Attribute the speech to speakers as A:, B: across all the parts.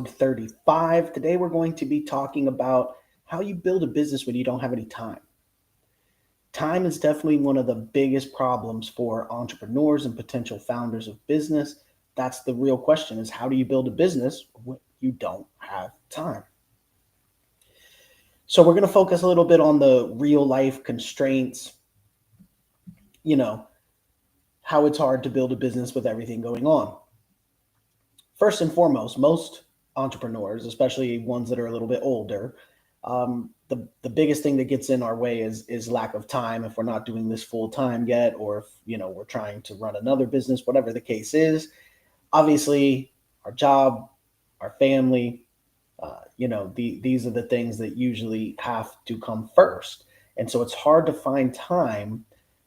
A: 35. Today we're going to be talking about how you build a business when you don't have any time. Time is definitely one of the biggest problems for entrepreneurs and potential founders of business. That's the real question is how do you build a business when you don't have time? So we're going to focus a little bit on the real life constraints, you know, how it's hard to build a business with everything going on. First and foremost, most entrepreneurs, especially ones that are a little bit older, the biggest thing that gets in our way is lack of time. If we're not doing this full time yet, or if we're trying to run another business, whatever the case is, obviously our job, our family, these are the things that usually have to come first, and so it's hard to find time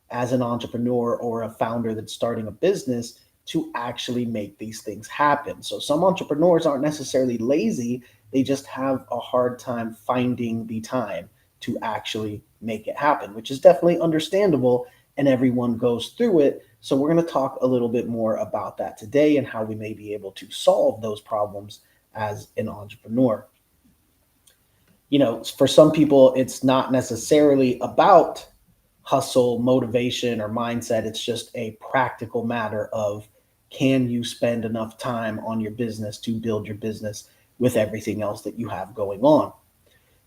A: as an entrepreneur or a founder that's starting a business to actually make these things happen. So some entrepreneurs aren't necessarily lazy, they just have a hard time finding the time to actually make it happen, which is definitely understandable and everyone goes through it. So we're going to talk a little bit more about that today and how we may be able to solve those problems as an entrepreneur. For some people, it's not necessarily about hustle, motivation, or mindset. It's just a practical matter of can you spend enough time on your business to build your business with everything else that you have going on?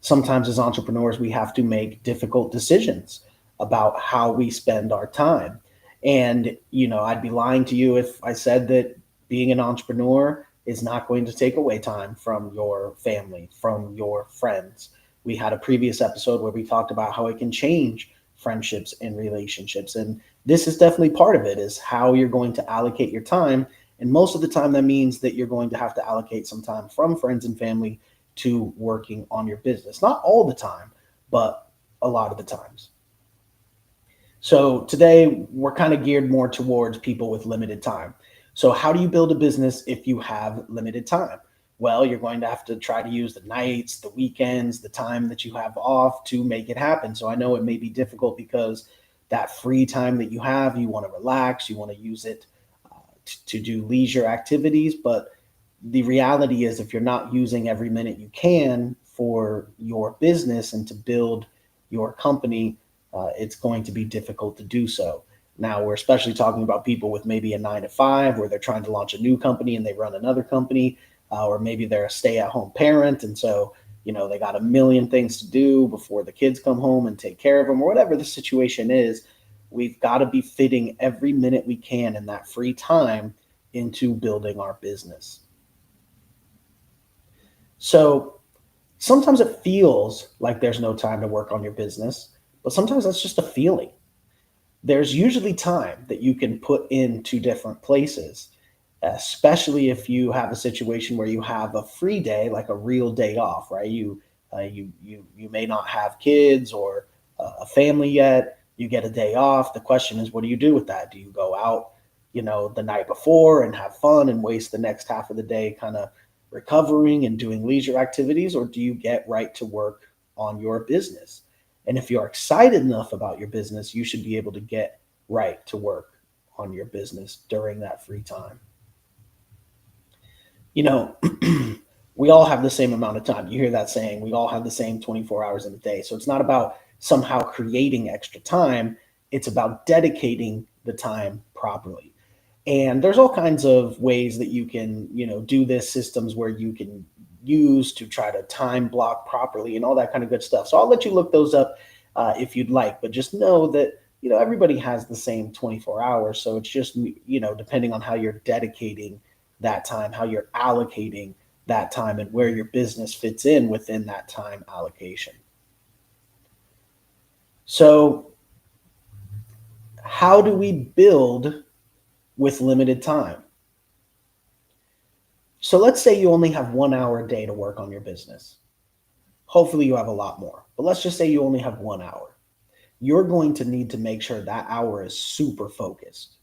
A: Sometimes, as entrepreneurs, we have to make difficult decisions about how we spend our time. And, I'd be lying to you if I said that being an entrepreneur is not going to take away time from your family, from your friends. We had a previous episode where we talked about how it can change friendships and relationships. And this is definitely part of it, is how you're going to allocate your time. And most of the time, that means that you're going to have to allocate some time from friends and family to working on your business. Not all the time, but a lot of the times. So today we're kind of geared more towards people with limited time. So how do you build a business if you have limited time? Well, you're going to have to try to use the nights, the weekends, the time that you have off to make it happen. So I know it may be difficult because that free time that you have, you want to relax, you want to use it to do leisure activities. But the reality is, if you're not using every minute you can for your business and to build your company, it's going to be difficult to do so. Now, we're especially talking about people with maybe a 9 to 5 where they're trying to launch a new company and they run another company, or maybe they're a stay at home parent. And so, they got a million things to do before the kids come home and take care of them, or whatever the situation is. We've got to be fitting every minute we can in that free time into building our business. So sometimes it feels like there's no time to work on your business, but sometimes that's just a feeling. There's usually time that you can put into different places, especially if you have a situation where you have a free day, like a real day off, right? You may not have kids or a family yet. You get a day off. The question is, what do you do with that? Do you go out, the night before and have fun and waste the next half of the day kind of recovering and doing leisure activities, or do you get right to work on your business? And if you're excited enough about your business, you should be able to get right to work on your business during that free time. You know, we all have the same amount of time. You hear that saying, we all have the same 24 hours in a day. So it's not about somehow creating extra time, it's about dedicating the time properly. And there's all kinds of ways that you can, do this, systems where you can use to try to time block properly and all that kind of good stuff. So I'll let you look those up if you'd like, but just know that, everybody has the same 24 hours. So it's just, depending on how you're dedicating that time, how you're allocating that time, and where your business fits in within that time allocation. So how do we build with limited time? So let's say you only have 1 hour a day to work on your business. Hopefully you have a lot more, but let's just say you only have 1 hour. You're going to need to make sure that hour is super focused.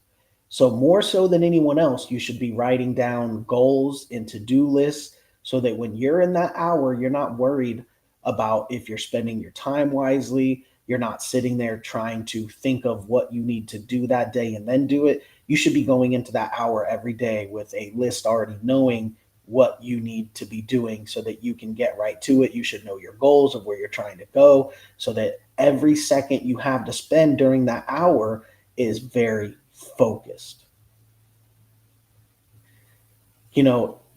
A: So more so than anyone else, you should be writing down goals and to-do lists so that when you're in that hour, you're not worried about if you're spending your time wisely. You're not sitting there trying to think of what you need to do that day and then do it. You should be going into that hour every day with a list already knowing what you need to be doing so that you can get right to it. You should know your goals of where you're trying to go so that every second you have to spend during that hour is very focused.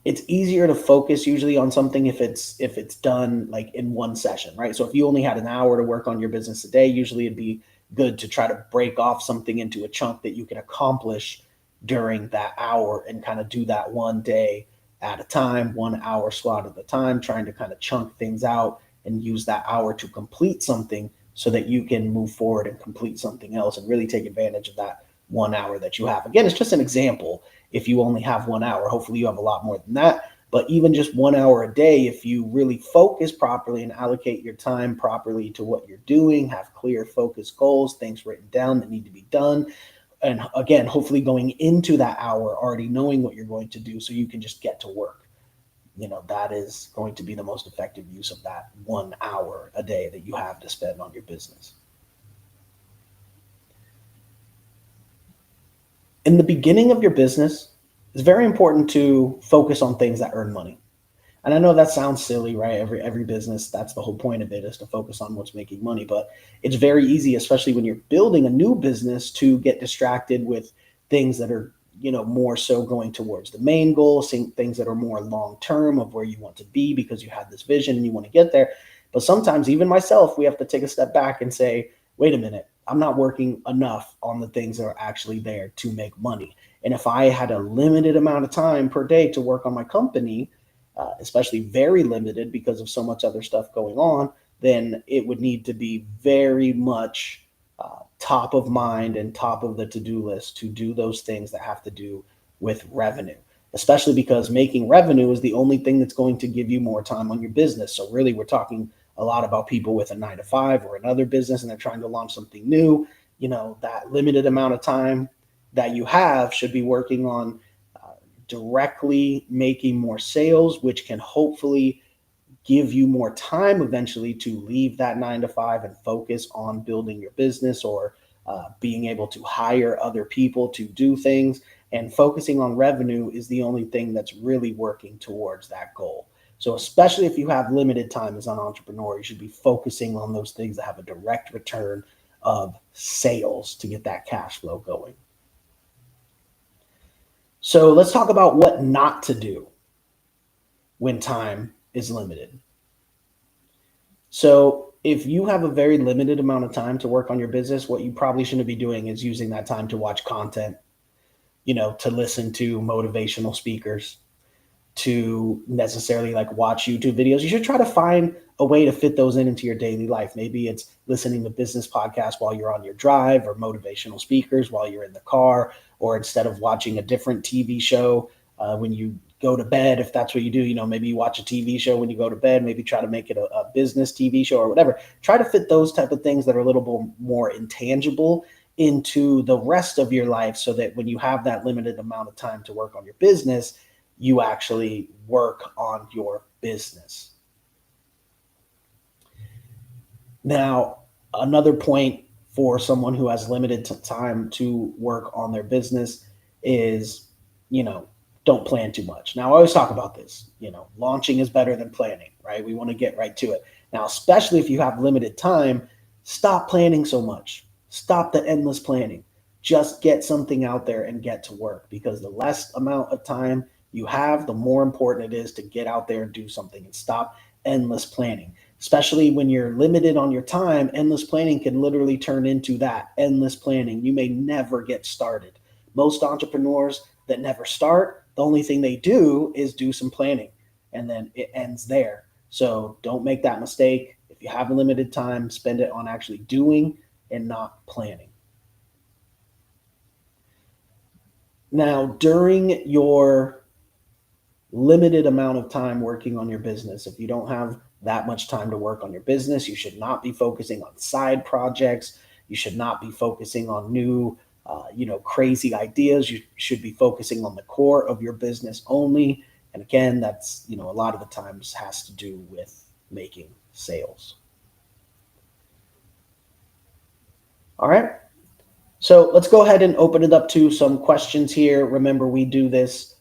A: It's easier to focus usually on something if it's done like in one session, right? So if you only had an hour to work on your business a day, usually it'd be good to try to break off something into a chunk that you can accomplish during that hour and kind of do that one day at a time, 1 hour slot at a time, trying to kind of chunk things out and use that hour to complete something so that you can move forward and complete something else and really take advantage of that 1 hour that you have. Again, it's just an example. If you only have 1 hour, hopefully you have a lot more than that. But even just 1 hour a day, if you really focus properly and allocate your time properly to what you're doing, have clear focus goals, things written down that need to be done. And again, hopefully going into that hour already knowing what you're going to do so you can just get to work. That is going to be the most effective use of that 1 hour a day that you have to spend on your business. In the beginning of your business, it's very important to focus on things that earn money. And I know that sounds silly, right? Every business, that's the whole point of it, is to focus on what's making money. But it's very easy, especially when you're building a new business, to get distracted with things that are, more so going towards the main goal, seeing things that are more long term of where you want to be because you have this vision and you want to get there. But sometimes, even myself, we have to take a step back and say, wait a minute, I'm not working enough on the things that are actually there to make money. And if I had a limited amount of time per day to work on my company, especially very limited because of so much other stuff going on, then it would need to be very much top of mind and top of the to-do list to do those things that have to do with revenue, especially because making revenue is the only thing that's going to give you more time on your business. So really, we're talking a lot about people with a 9 to 5 or another business and they're trying to launch something new. That limited amount of time that you have should be working on directly making more sales, which can hopefully give you more time eventually to leave that 9 to 5 and focus on building your business or being able to hire other people to do things. And focusing on revenue is the only thing that's really working towards that goal. So, especially if you have limited time as an entrepreneur, you should be focusing on those things that have a direct return of sales to get that cash flow going. So let's talk about what not to do when time is limited. So if you have a very limited amount of time to work on your business, what you probably shouldn't be doing is using that time to watch content, to listen to motivational speakers, to necessarily like watch YouTube videos. You should try to find a way to fit those into your daily life. Maybe it's listening to business podcasts while you're on your drive or motivational speakers while you're in the car, or instead of watching a different TV show when you go to bed, if that's what you do, maybe you watch a TV show when you go to bed, maybe try to make it a business TV show or whatever. Try to fit those type of things that are a little bit more intangible into the rest of your life so that when you have that limited amount of time to work on your business, you actually work on your business. Now, another point for someone who has limited time to work on their business is, don't plan too much. Now, I always talk about this, launching is better than planning, right? We want to get right to it. Now, especially if you have limited time, stop planning so much. Stop the endless planning. Just get something out there and get to work, because the less amount of time you have, the more important it is to get out there and do something and stop endless planning. Especially when you're limited on your time, endless planning can literally turn into that endless planning. You may never get started. Most entrepreneurs that never start, the only thing they do is do some planning and then it ends there. So don't make that mistake. If you have a limited time, spend it on actually doing and not planning. Now, during your limited amount of time working on your business, if you don't have that much time to work on your business, you should not be focusing on side projects. You should not be focusing on new, crazy ideas. You should be focusing on the core of your business only. And again, that's, a lot of the times has to do with making sales. All right. So let's go ahead and open it up to some questions here. Remember, we do this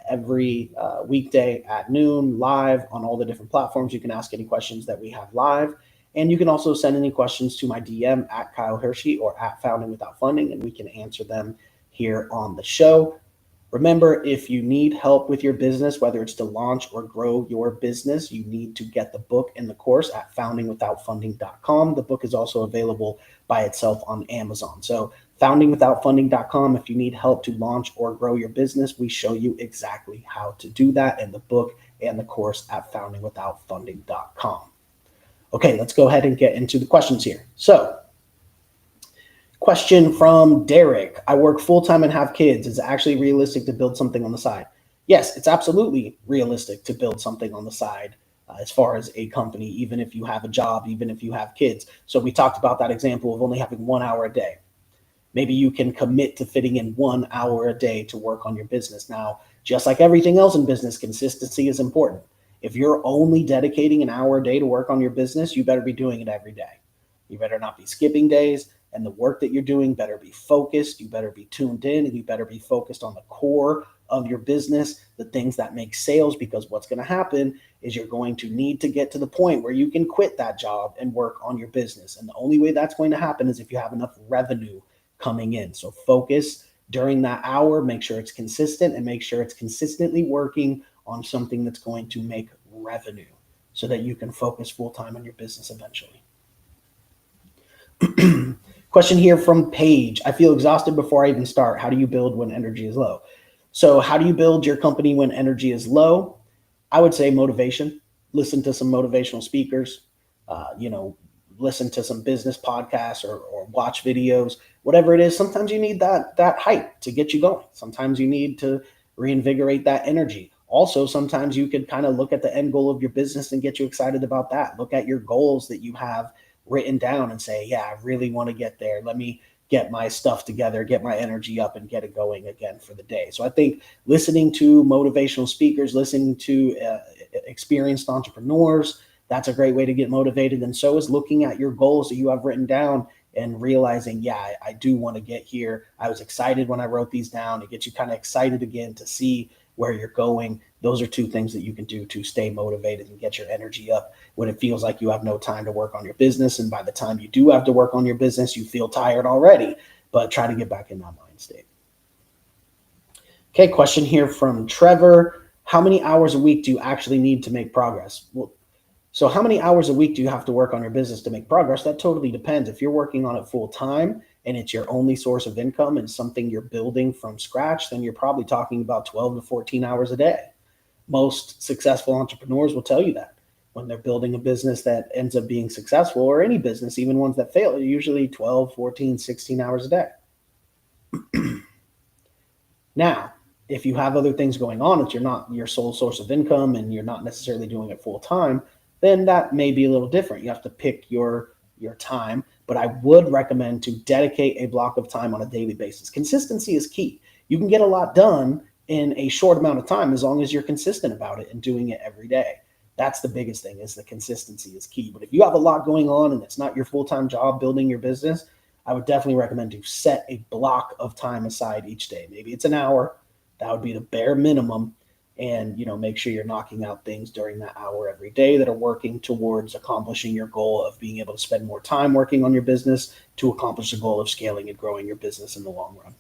A: every weekday at noon, live on all the different platforms. You can ask any questions that we have live. And you can also send any questions to my DM at Kyle Hiersche or at Founding Without Funding, and we can answer them here on the show. Remember, if you need help with your business, whether it's to launch or grow your business, you need to get the book and the course at foundingwithoutfunding.com. The book is also available by itself on Amazon. So foundingwithoutfunding.com, if you need help to launch or grow your business, we show you exactly how to do that in the book and the course at foundingwithoutfunding.com. Okay, let's go ahead and get into the questions here. So, question from Derek. I work full-time and have kids. Is it actually realistic to build something on the side? Yes, it's absolutely realistic to build something on the side as far as a company, even if you have a job, even if you have kids. So we talked about that example of only having 1 hour a day. Maybe you can commit to fitting in 1 hour a day to work on your business. Now, just like everything else in business, consistency is important. If you're only dedicating an hour a day to work on your business, you better be doing it every day. You better not be skipping days, and the work that you're doing better be focused. You better be tuned in, and you better be focused on the core of your business, the things that make sales, because what's going to happen is you're going to need to get to the point where you can quit that job and work on your business. And the only way that's going to happen is if you have enough revenue coming in. So focus during that hour, make sure it's consistent, and make sure it's consistently working on something that's going to make revenue so that you can focus full-time on your business eventually. Question here from Paige. I feel exhausted before I even start. How do you build when energy is low? So how do you build your company when energy is low? I would say motivation. Listen to some motivational speakers, listen to some business podcasts or watch videos, whatever it is. Sometimes you need that hype to get you going. Sometimes you need to reinvigorate that energy. Also, sometimes you could kind of look at the end goal of your business and get you excited about that. Look at your goals that you have written down and say, yeah, I really want to get there. Let me get my stuff together, get my energy up, and get it going again for the day. So I think listening to motivational speakers, listening to experienced entrepreneurs, that's a great way to get motivated. And so is looking at your goals that you have written down and realizing, yeah, I do want to get here. I was excited when I wrote these down. It gets you kind of excited again to see where you're going. Those are two things that you can do to stay motivated and get your energy up when it feels like you have no time to work on your business. And by the time you do have to work on your business, you feel tired already, but try to get back in that mind state. Okay, question here from Trevor. How many hours a week do you actually need to make progress? Well, so how many hours a week do you have to work on your business to make progress? That totally depends. If you're working on it full time and it's your only source of income and something you're building from scratch, then you're probably talking about 12 to 14 hours a day. Most successful entrepreneurs will tell you that when they're building a business that ends up being successful, or any business, even ones that fail, are usually 12, 14, 16 hours a day. Now, if you have other things going on, it's not your sole source of income and you're not necessarily doing it full time, then that may be a little different. You have to pick your time, but I would recommend to dedicate a block of time on a daily basis. Consistency is key. You can get a lot done in a short amount of time as long as you're consistent about it and doing it every day. That's the biggest thing, is the consistency is key. But if you have a lot going on and it's not your full-time job building your business, I would definitely recommend to set a block of time aside each day. Maybe it's an hour. That would be the bare minimum. And, make sure you're knocking out things during that hour every day that are working towards accomplishing your goal of being able to spend more time working on your business to accomplish the goal of scaling and growing your business in the long run.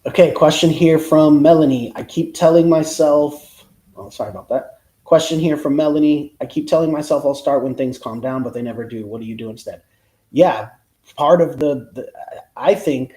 A: Okay, question here from Melanie. I keep telling myself, sorry about that. Question here from Melanie. I keep telling myself I'll start when things calm down, but they never do. What do you do instead? Yeah, part of I think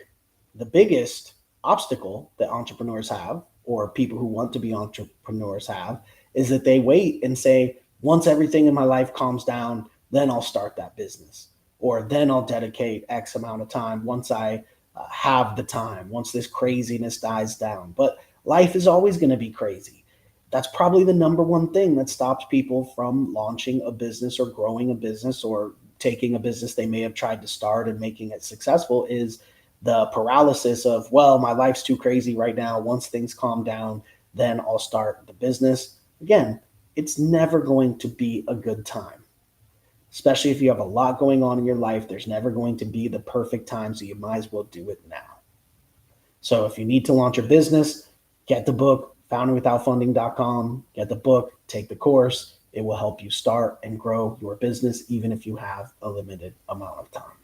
A: the biggest obstacle that entrepreneurs have, or people who want to be entrepreneurs have, is that they wait and say, once everything in my life calms down, then I'll start that business, or then I'll dedicate X amount of time once I have the time, once this craziness dies down. But life is always going to be crazy. That's probably the number one thing that stops people from launching a business or growing a business or taking a business they may have tried to start and making it successful, is the paralysis of, well, my life's too crazy right now. Once things calm down, then I'll start the business. Again, it's never going to be a good time, especially if you have a lot going on in your life. There's never going to be the perfect time, so you might as well do it now. So if you need to launch your business, get the book, founderwithoutfunding.com, get the book, take the course. It will help you start and grow your business, even if you have a limited amount of time.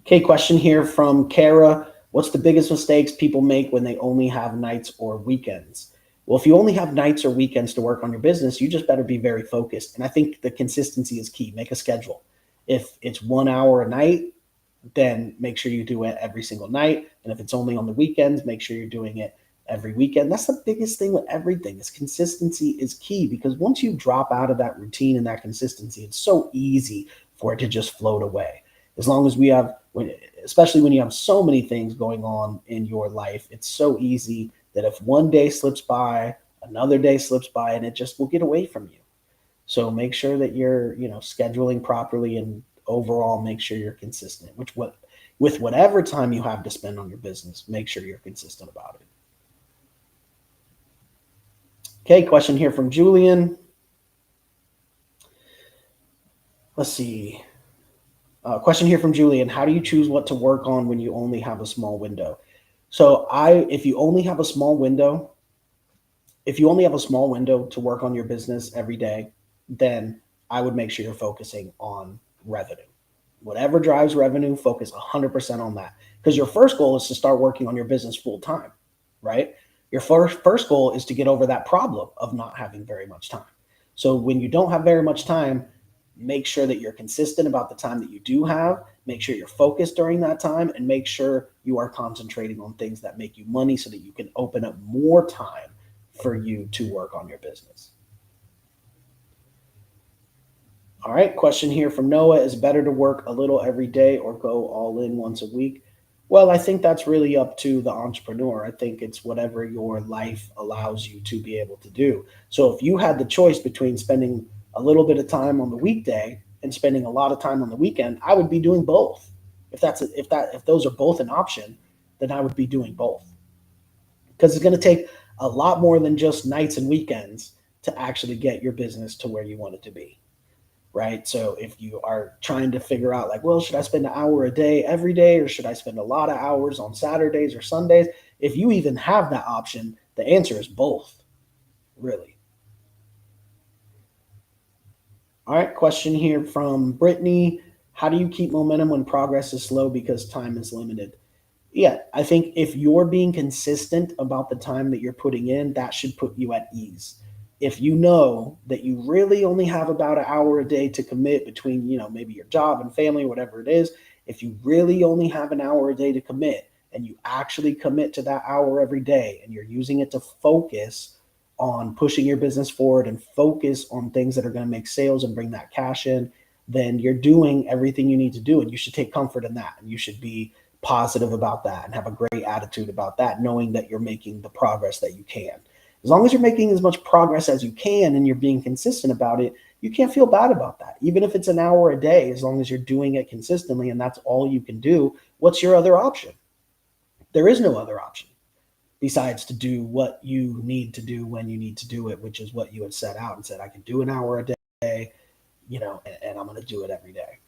A: Okay, question here from Kara. What's the biggest mistakes people make when they only have nights or weekends? Well, if you only have nights or weekends to work on your business, you just better be very focused. And I think the consistency is key. Make a schedule. If it's 1 hour a night, then make sure you do it every single night. And if it's only on the weekends, make sure you're doing it every weekend. That's the biggest thing with everything is consistency is key, because once you drop out of that routine and that consistency, it's so easy for it to just float away. As long as we have, especially when you have so many things going on in your life, it's so easy that if one day slips by, another day slips by, and it just will get away from you. So make sure that you're, scheduling properly, and overall make sure you're consistent, with whatever time you have to spend on your business, make sure you're consistent about it. Okay, question here from Julian. Let's see. Question here from Julian. How do you choose what to work on when you only have a small window? So if you only have a small window to work on your business every day, then I would make sure you're focusing on revenue. Whatever drives revenue, focus 100% on that. Because your first goal is to start working on your business full time, right? Your first goal is to get over that problem of not having very much time. So when you don't have very much time, make sure that you're consistent about the time that you do have. Make sure you're focused during that time, and make sure you are concentrating on things that make you money so that you can open up more time for you to work on your business. All right, question here from Noah. Is it better to work a little every day or go all in once a week? Well, I think that's really up to the entrepreneur. I think it's whatever your life allows you to be able to do. So if you had the choice between spending a little bit of time on the weekday and spending a lot of time on the weekend, I would be doing both. If those are both an option, then I would be doing both. Because it's going to take a lot more than just nights and weekends to actually get your business to where you want it to be. Right? So if you are trying to figure out like, well, should I spend an hour a day every day, or should I spend a lot of hours on Saturdays or Sundays? If you even have that option, the answer is both, really. All right, question here from Brittany. How do you keep momentum when progress is slow because time is limited? Yeah, I think if you're being consistent about the time that you're putting in, that should put you at ease. If you know that you really only have about an hour a day to commit between, maybe your job and family, whatever it is, if you really only have an hour a day to commit, and you actually commit to that hour every day, and you're using it to focus on pushing your business forward and focus on things that are going to make sales and bring that cash in, then you're doing everything you need to do. And you should take comfort in that. And you should be positive about that and have a great attitude about that, knowing that you're making the progress that you can. As long as you're making as much progress as you can and you're being consistent about it, you can't feel bad about that. Even if it's an hour a day, as long as you're doing it consistently and that's all you can do, what's your other option? There is no other option besides to do what you need to do when you need to do it, which is what you had set out and said, I can do an hour a day, and I'm going to do it every day.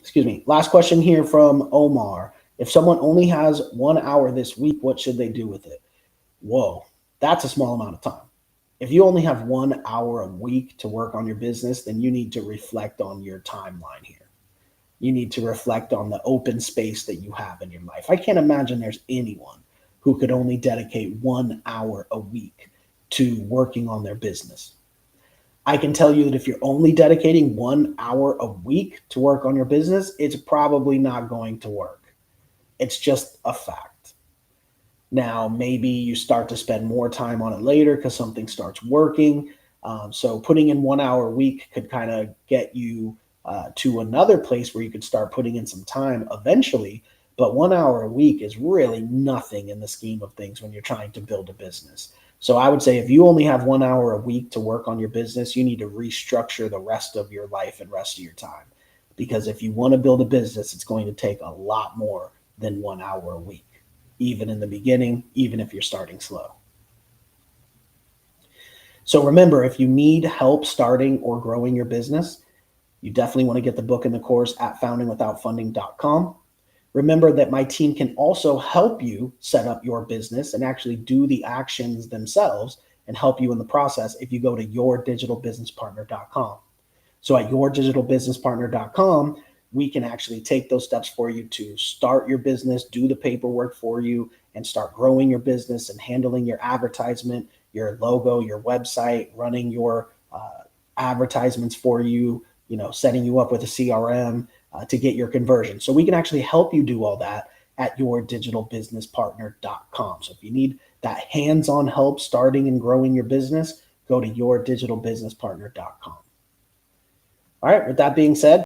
A: Excuse me. Last question here from Omar. If someone only has 1 hour this week, what should they do with it? Whoa, that's a small amount of time. If you only have 1 hour a week to work on your business, then you need to reflect on your timeline here. You need to reflect on the open space that you have in your life. I can't imagine there's anyone who could only dedicate 1 hour a week to working on their business. I can tell you that if you're only dedicating 1 hour a week to work on your business, it's probably not going to work. It's just a fact. Now, maybe you start to spend more time on it later because something starts working. So putting in 1 hour a week could kind of get you to another place where you could start putting in some time eventually. But 1 hour a week is really nothing in the scheme of things when you're trying to build a business. So I would say if you only have 1 hour a week to work on your business, you need to restructure the rest of your life and rest of your time. Because if you want to build a business, it's going to take a lot more than 1 hour a week, even in the beginning, even if you're starting slow. So remember, if you need help starting or growing your business, You definitely want to get the book and the course at foundingwithoutfunding.com. Remember that my team can also help you set up your business and actually do the actions themselves and help you in the process if you go to yourdigitalbusinesspartner.com. So at yourdigitalbusinesspartner.com, we can actually take those steps for you to start your business, do the paperwork for you, and start growing your business and handling your advertisement, your logo, your website, running your advertisements for you, setting you up with a CRM to get your conversion. So we can actually help you do all that at yourdigitalbusinesspartner.com. So if you need that hands-on help starting and growing your business, go to yourdigitalbusinesspartner.com. All right, with that being said,